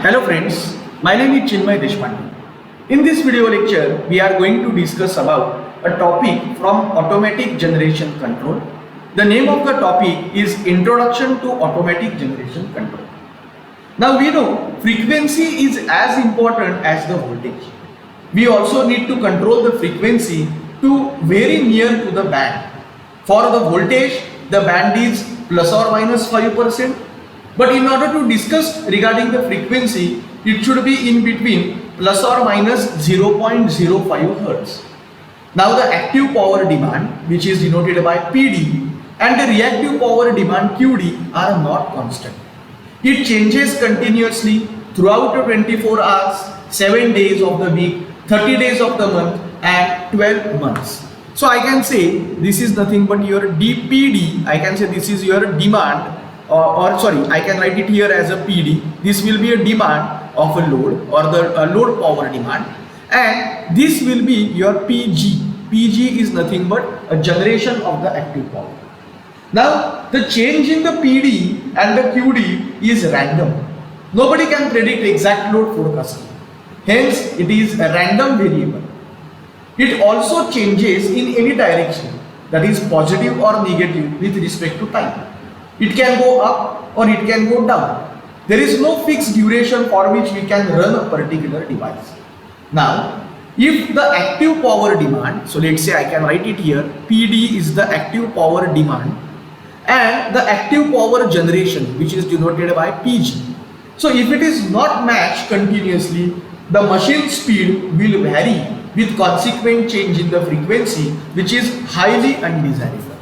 Hello friends, my name is Chinmay Deshpande. In this video lecture, we are going to discuss about a topic from automatic generation control. The name of the topic is Introduction to Automatic Generation Control. Now we know frequency is as important as the voltage. We also need to control the frequency to very near to the band. For the voltage, the band is plus or minus 5%. But in order to discuss regarding the frequency, it should be in between plus or minus 0.05 Hertz. Now the active power demand, which is denoted by PD, and the reactive power demand QD are not constant. It changes continuously throughout the 24 hours, 7 days of the week, 30 days of the month and 12 months. So I can say this is nothing but your DPD. I can say this is your demand. I can write it here as a PD. This will be a demand of a load or the load power demand, and this will be your PG. PG is nothing but a generation of the active power. Now the change in the PD and the QD is random. Nobody can predict exact load forecasting. Hence it is a random variable. It also changes in any direction, that is positive or negative with respect to time. It can go up or it can go down. There is no fixed duration for which we can run a particular device. Now, if the active power demand, so let's say I can write it here, PD is the active power demand and the active power generation, which is denoted by PG. So if it is not matched continuously, the machine speed will vary with consequent change in the frequency, which is highly undesirable.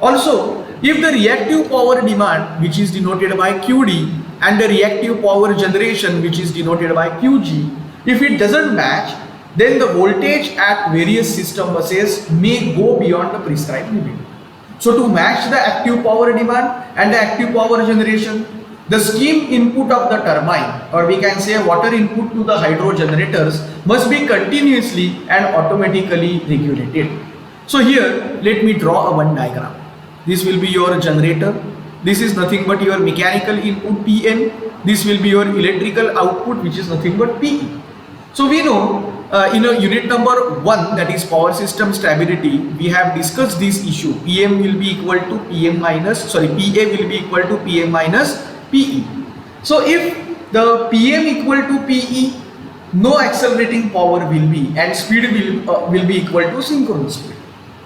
Also, if the reactive power demand, which is denoted by QD, and the reactive power generation, which is denoted by QG, if it doesn't match, then the voltage at various system buses may go beyond the prescribed limit. So to match the active power demand and the active power generation, the steam input of the turbine, or we can say water input to the hydro generators, must be continuously and automatically regulated. So here, let me draw a one diagram. This will be your generator. This is nothing but your mechanical input PN. This will be your electrical output, which is nothing but PE. So we know in a unit number 1, that is power system stability, we have discussed this issue. PM will be equal to PM minus, PA will be equal to PM minus PE. So if the PM equal to PE, no accelerating power will be, and speed will be equal to synchronous speed.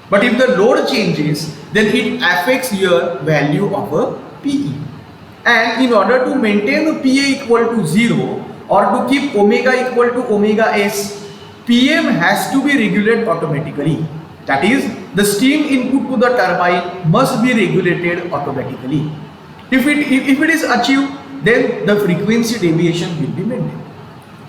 But if the load changes, then it affects your value of a PE. And in order to maintain the PA equal to 0 or to keep omega equal to omega S, PM has to be regulated automatically. That is, the steam input to the turbine must be regulated automatically. If it is achieved, then the frequency deviation will be maintained.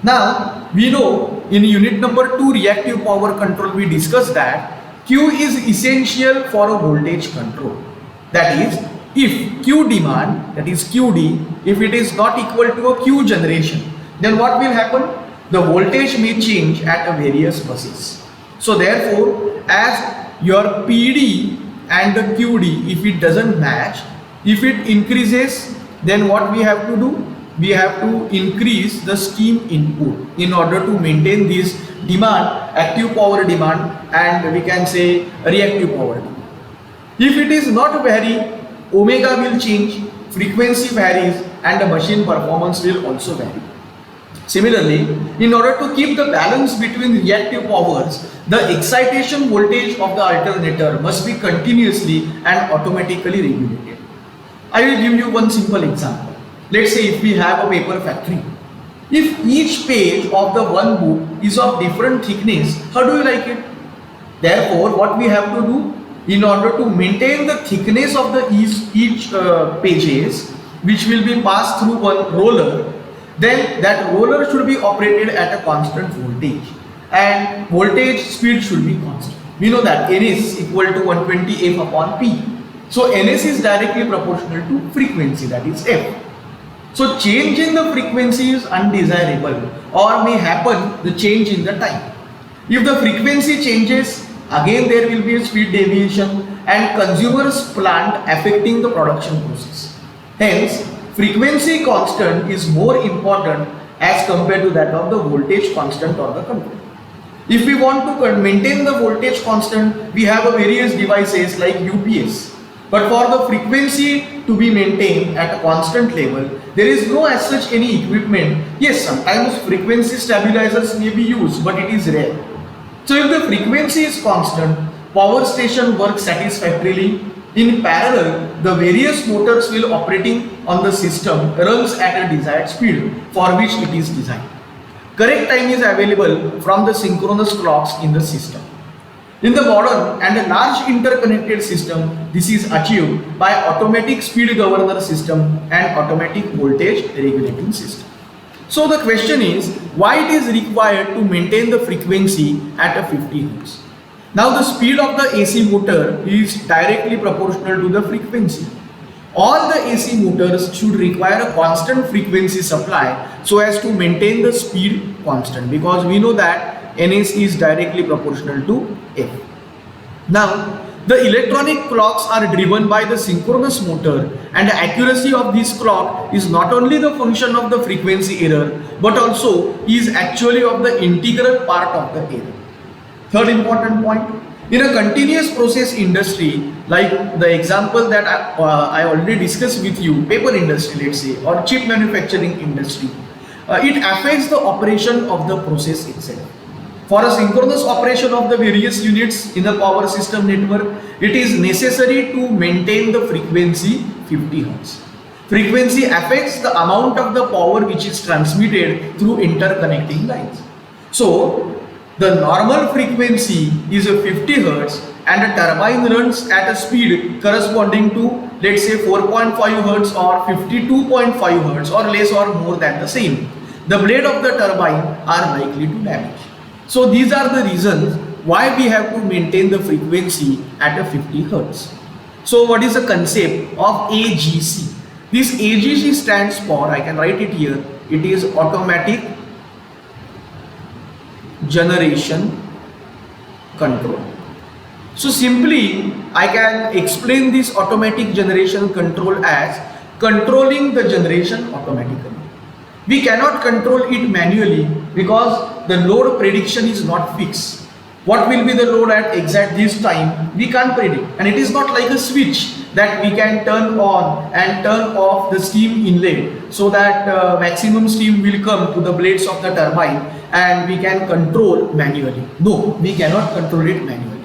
Now, we know in unit number 2 reactive power control, we discussed that Q is essential for a voltage control. That is, if Q demand, that is QD, if it is not equal to a Q generation, then what will happen? The voltage may change at various buses. So therefore, as your PD and the QD, if it doesn't match, if it increases, then what we have to do? We have to increase the steam input in order to maintain this demand, active power demand, and we can say reactive power demand. If it is not vary, omega will change, frequency varies, and the machine performance will also vary. Similarly, in order to keep the balance between reactive powers, the excitation voltage of the alternator must be continuously and automatically regulated. I will give you one simple example. Let's say if we have a paper factory. If each page of the one book is of different thickness, how do you like it? Therefore, what we have to do, in order to maintain the thickness of the each pages, which will be passed through one roller, then that roller should be operated at a constant voltage, and voltage speed should be constant. We know that N is equal to 120 F upon P. So Ns is directly proportional to frequency, that is F. So change in the frequency is undesirable or may happen the change in the time. If the frequency changes, again there will be a speed deviation and consumers plant affecting the production process. Hence, frequency constant is more important as compared to that of the voltage constant or the control. If we want to maintain the voltage constant, we have a various devices like UPS. But for the frequency to be maintained at a constant level, there is no as such any equipment. Yes, sometimes frequency stabilizers may be used, but it is rare. So if the frequency is constant, power station works satisfactorily. In parallel, the various motors will operating on the system runs at a desired speed for which it is designed. Correct time is available from the synchronous clocks in the system. In the modern and a large interconnected system, this is achieved by automatic speed governor system and automatic voltage regulating system. So the question is, why it is required to maintain the frequency at a 50 Hz? Now the speed of the AC motor is directly proportional to the frequency. All the AC motors should require a constant frequency supply so as to maintain the speed constant, because we know that NS is directly proportional to F. Now the electronic clocks are driven by the synchronous motor, and the accuracy of this clock is not only the function of the frequency error but also is actually of the integral part of the error. Third important point, in a continuous process industry, like the example that I already discussed with you, paper industry let's say, or chip manufacturing industry, it affects the operation of the process itself. For a synchronous operation of the various units in the power system network, it is necessary to maintain the frequency 50 Hz. Frequency affects the amount of the power which is transmitted through interconnecting lines. So the normal frequency is a 50 Hz and a turbine runs at a speed corresponding to, let's say, 4.5 Hz or 52.5 Hz or less or more than the same. The blade of the turbine are likely to damage. So these are the reasons why we have to maintain the frequency at a 50 Hz. So what is the concept of AGC? This AGC stands for, I can write it here, it is automatic generation control. So simply I can explain this automatic generation control as controlling the generation automatically. We cannot control it manually because the load prediction is not fixed. What will be the load at exact this time, we can't predict, and it is not like a switch that we can turn on and turn off the steam inlet so that maximum steam will come to the blades of the turbine and we can control manually. No, we cannot control it manually.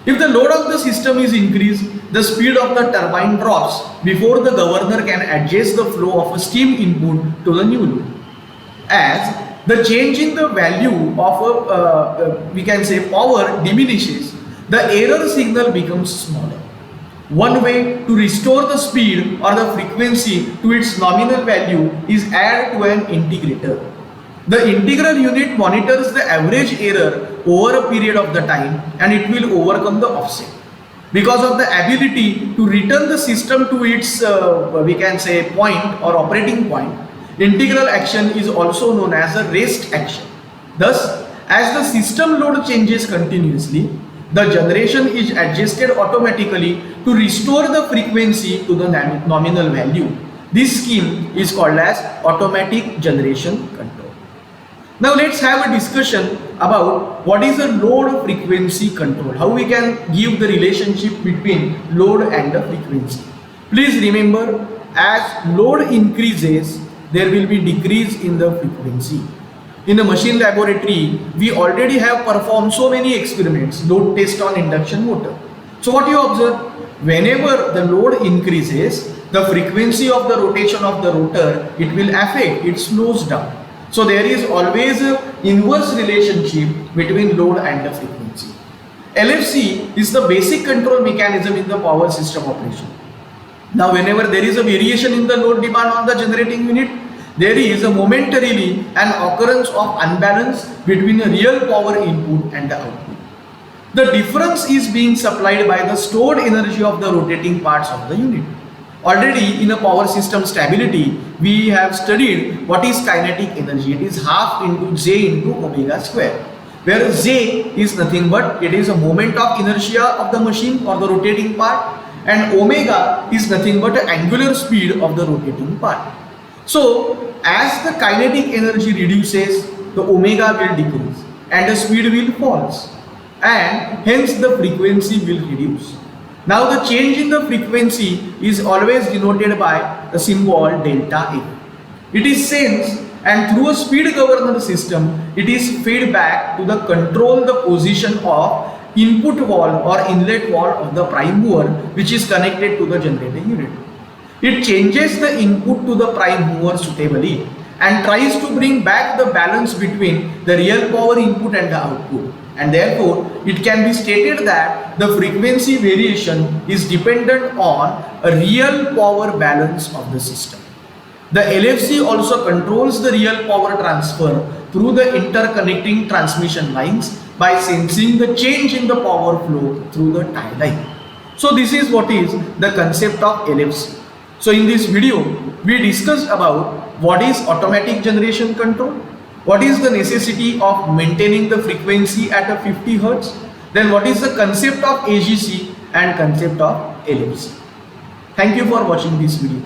If the load of the system is increased, the speed of the turbine drops before the governor can adjust the flow of a steam input to the new load. As the change in the value of we can say power diminishes, the error signal becomes smaller. One way to restore the speed or the frequency to its nominal value is add to an integrator. The integral unit monitors the average error over a period of the time and it will overcome the offset. Because of the ability to return the system to its we can say point or operating point, integral action is also known as a rest action. Thus, as the system load changes continuously, the generation is adjusted automatically to restore the frequency to the nominal value. This scheme is called as automatic generation control. Now let's have a discussion about what is a load frequency control, how we can give the relationship between load and the frequency. Please remember, as load increases, there will be decrease in the frequency. In a machine laboratory, we already have performed so many experiments, load test on induction motor. So what you observe, whenever the load increases, the frequency of the rotation of the rotor, it will affect, it slows down. So there is always an inverse relationship between load and the frequency. LFC is the basic control mechanism in the power system operation. Now whenever there is a variation in the load demand on the generating unit, there is a momentarily an occurrence of unbalance between a real power input and the output. The difference is being supplied by the stored energy of the rotating parts of the unit. Already in a power system stability, we have studied what is kinetic energy. It is half into J into omega square, where J is nothing but it is a moment of inertia of the machine or the rotating part, and omega is nothing but an angular speed of the rotating part. So as the kinetic energy reduces, the omega will decrease and the speed will fall, and hence the frequency will reduce. Now the change in the frequency is always denoted by the symbol delta A. It is sensed, and through a speed governor system it is fed back to the control the position of input valve or inlet valve of the prime mover, which is connected to the generating unit. It changes the input to the prime mover suitably and tries to bring back the balance between the real power input and the output, and therefore it can be stated that the frequency variation is dependent on a real power balance of the system. The LFC also controls the real power transfer through the interconnecting transmission lines by sensing the change in the power flow through the tie line. So this is what is the concept of LFC. So in this video, we discussed about what is automatic generation control, what is the necessity of maintaining the frequency at a 50 Hz, then what is the concept of AGC and concept of LFC. Thank you for watching this video.